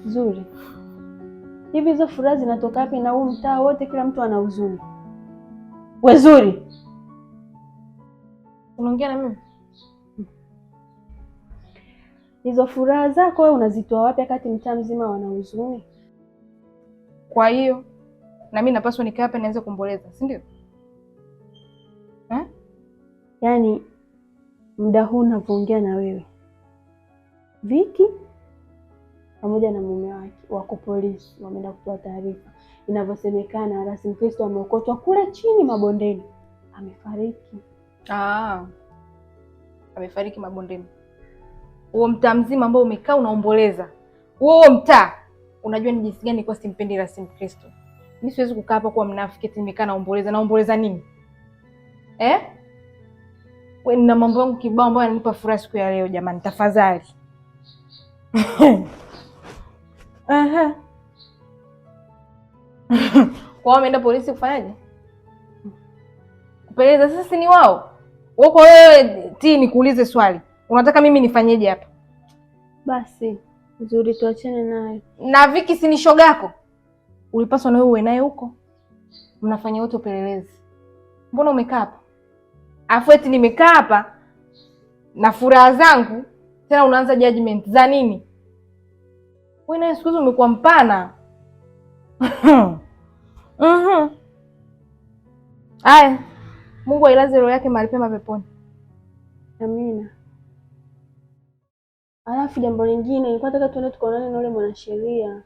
Zuri, hivi hizo furaha zinatoka wapi na huu mtaa wote kila mtu ana huzuni? We Zuri, unaongea na mimi? hizo furaha zako wewe unazitoa wapi wakati mtaa mzima wana huzuni? Kwa hiyo na mimi napaswa nikae hapa nianze kuomboleza, si ndio? Yaani muda huu ninavyoongea na wewe, Viki pamoja na mume wake wako polisi, wameenda kutoa taarifa. Inavyosemekana Rasi Mkristo ameokotwa kule chini mabondeni, amefariki. Amefariki mabondeni? Huo mtaa mzima ambao umekaa unaomboleza, huo mtaa unajua ni jinsi gani nilikuwa simpendi Rasi Mkristo. Mimi siwezi kukaa hapa kuwa mnafiki eti nimekaa naomboleza. Naomboleza nini? Wewe nina mambo yangu kibao ambayo yananipa furaha siku ya leo jamani, tafadhali. Kwa wameenda polisi kufanyaje? Kupeleza. Sasa ni wao. Wako wewe nikuulize swali. Unataka mimi nifanyeje hapa? Basi Zuri, tuachane naye. Na Viki si ni shogako? Ulipaswa na wewe uwe naye huko. Mnafanya wote upelelezi. Mbona umekaa hapa? Afu eti nimekaa hapa na furaha zangu, tena unaanza judgment za nini? Wewe naye siku hizo umekuwa mpana. Aya, Mungu ailaze roho yake mahali pema peponi. Amina. Alafu jambo lingine, nilikuwa nataka tuende tukaonane na yule mwanasheria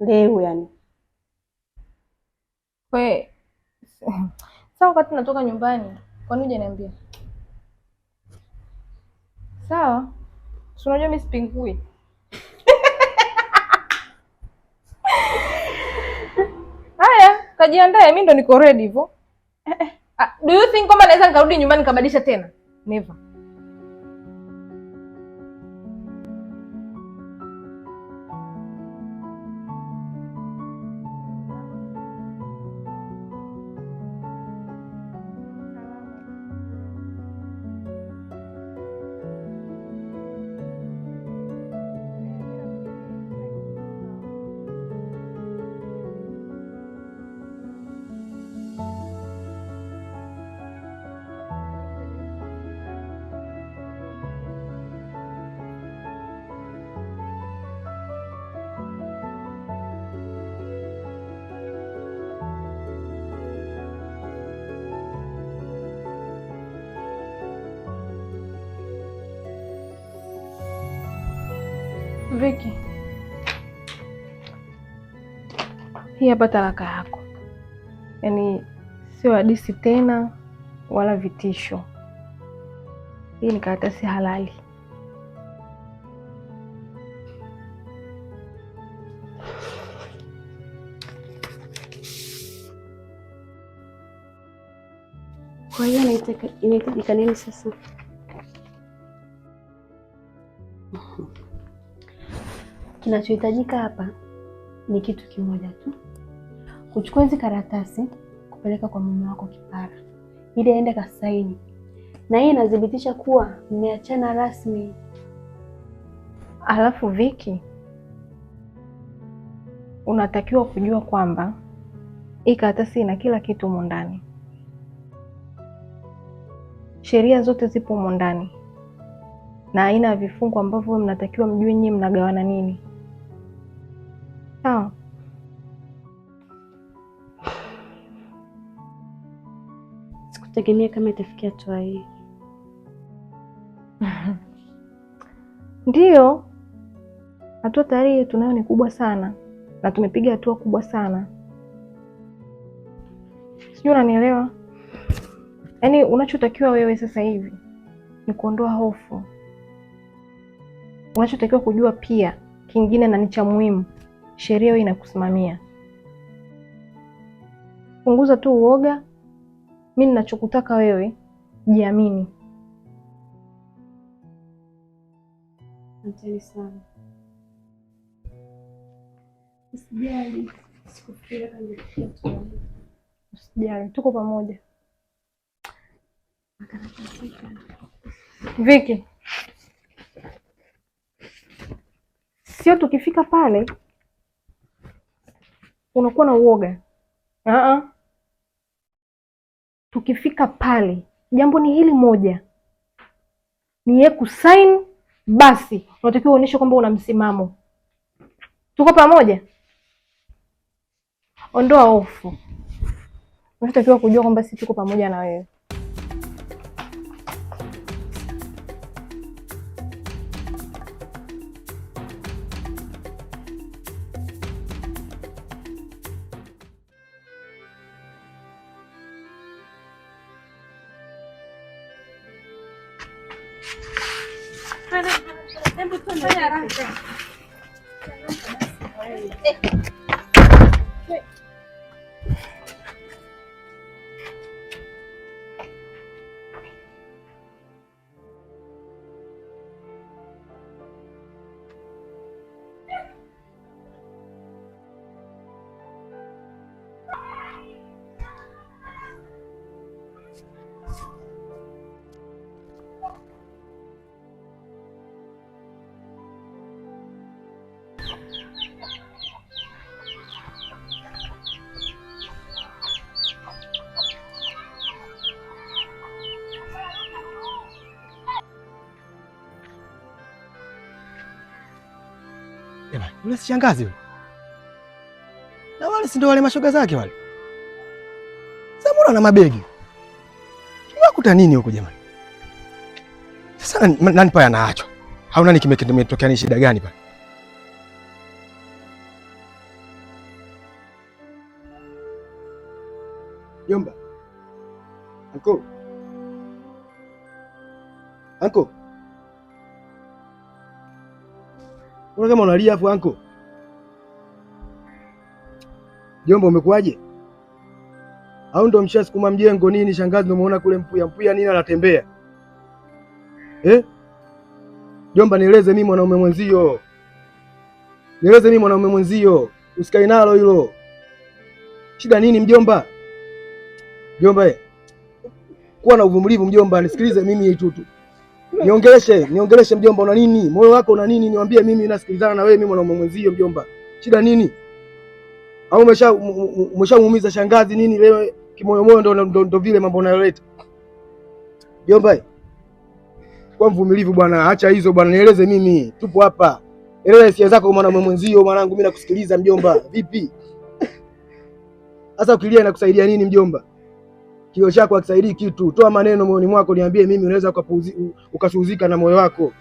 leo yani. We, sawa wakati natoka nyumbani. Kwa nini hujaniambia? Sawa. Si unajua mimi sipingui. Haya, kajiandae, mimi ndo niko ready hivyo. Do you think kwamba naweza nikarudi nyumbani nikabadilisha tena? Never. Viki, hii hapa talaka yako. Yaani sio hadithi tena wala vitisho. Hii ni karatasi halali. Kwa hiyo inahitajika nini sasa? Kinachohitajika hapa ni kitu kimoja tu, kuchukua hizi karatasi kupeleka kwa mume wako Kipara ili aende kasaini, na hii inathibitisha kuwa mmeachana rasmi. Alafu Viki, unatakiwa kujua kwamba hii karatasi ina kila kitu humo ndani. Sheria zote zipo humo ndani na aina ya vifungu ambavyo mnatakiwa mjue nyinyi mnagawana nini. Sawa? Sikutegemea kama itafikia hatua hii. Ndiyo, hatua tayari tunayo ni kubwa sana na tumepiga hatua kubwa sana. Sijui unanielewa? Yaani unachotakiwa wewe sasa hivi ni kuondoa hofu. Unachotakiwa kujua pia kingine na ni cha muhimu, sheria wewe inakusimamia. Punguza tu uoga. Mimi ninachokutaka wewe, jiamini. Asante sana. Usijali, sikufikiria kama itafikia. Usijali, tuko pamoja. Viki, sio tukifika pale unakuwa na uoga. Tukifika pale jambo ni hili moja, ni yeye kusign, basi unatakiwa uonyeshe kwamba una msimamo. Tuko pamoja? Ondoa hofu, unatakiwa kujua kwamba sisi tuko pamoja na wewe. Yule si shangazi yule. Na wale si ndio wale mashoga zake wale. Sasa mbona na mabegi? Unakuta nini huko jamani? Sasa nani paya anaachwa? Au nani kimetokea ni shida gani pale? Yomba. Anko. Mbona kama unalia hapo anko? Jomba umekuaje? Au ndo mshasukuma mjengo nini shangazi ndo umeona kule mpuya nini anatembea? Jomba nieleze mimi mwanaume mwenzio. Nieleze mimi mwanaume mwenzio. Usikae nalo hilo. Shida nini mjomba? Jomba kuwa na uvumilivu mjomba, nisikilize mimi tu. Niongeleshe mjomba, una nini? Moyo wako una nini? Niambie mimi nasikilizana na wewe, mimi mwanaume mwenzio mjomba. Shida nini? Au umeshamuumiza shangazi nini leo kimoyo ndo vile mambo unayoleta. Mjomba, kwa mvumilivu bwana, acha hizo bwana, nieleze mimi. Tupo hapa. Eleza hisia zako kwa mwanaume mwenzio, mwanangu mimi nakusikiliza mjomba. Vipi? Sasa ukilia inakusaidia nini mjomba? Kio chako hakisaidii kitu. Toa maneno moyoni mwako niambie mimi, unaweza ukasuhuzika na moyo wako.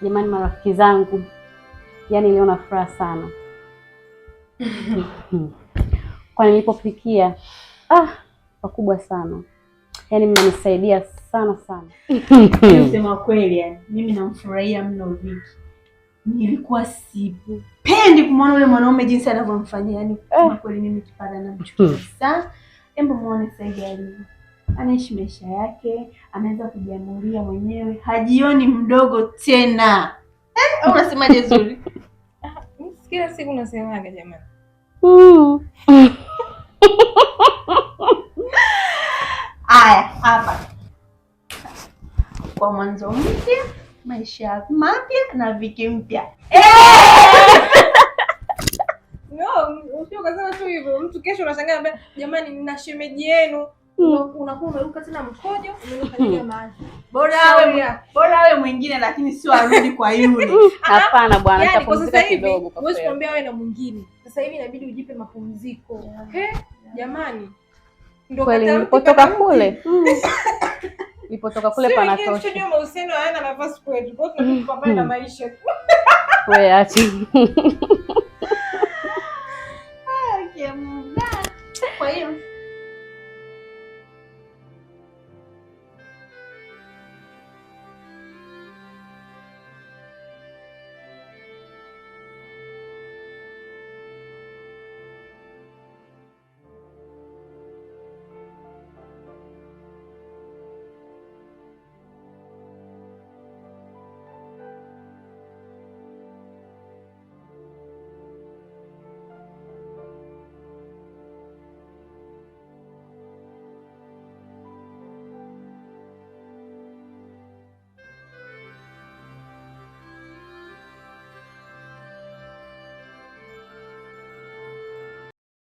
Jamani marafiki zangu, yaani leo na furaha sana. Kwa nilipofikia pakubwa sana. Yaani mmenisaidia sana. Sema kweli yani, mimi namfurahia mno Viki. Nilikuwa sipendi kumwona yule mwanaume jinsi anavyomfanyia. Yani kwa kweli mimi kipanda na mchukia sana. Hebu muone sasa alivyo. Anaishi maisha yake, anaweza kujiamulia mwenyewe, hajioni mdogo tena. Au unasemaje Zuri? Kila siku nasemaga jamani. Aya, hapa. Kwa mwanzo mpya, maisha mapya na Viki mpya. No, usio kasema tu hivyo. Mtu kesho unashangaa jamani nina shemeji yenu. Unakuwa umeruka tena mkojo, umeruka maji. Bora wewe mwingine lakini sio arudi kwa yule. Hapana bwana, yani, nitapumzika kidogo. Huwezi kuambia wewe na mwingine. Sasa hivi inabidi ujipe mapumziko. Jamani. Ndio nilipotoka kule. Nilipotoka kule panatosha. Sio mahusiano hayana nafasi kwetu. Kwa hiyo tunapambana na maisha. Wewe acha.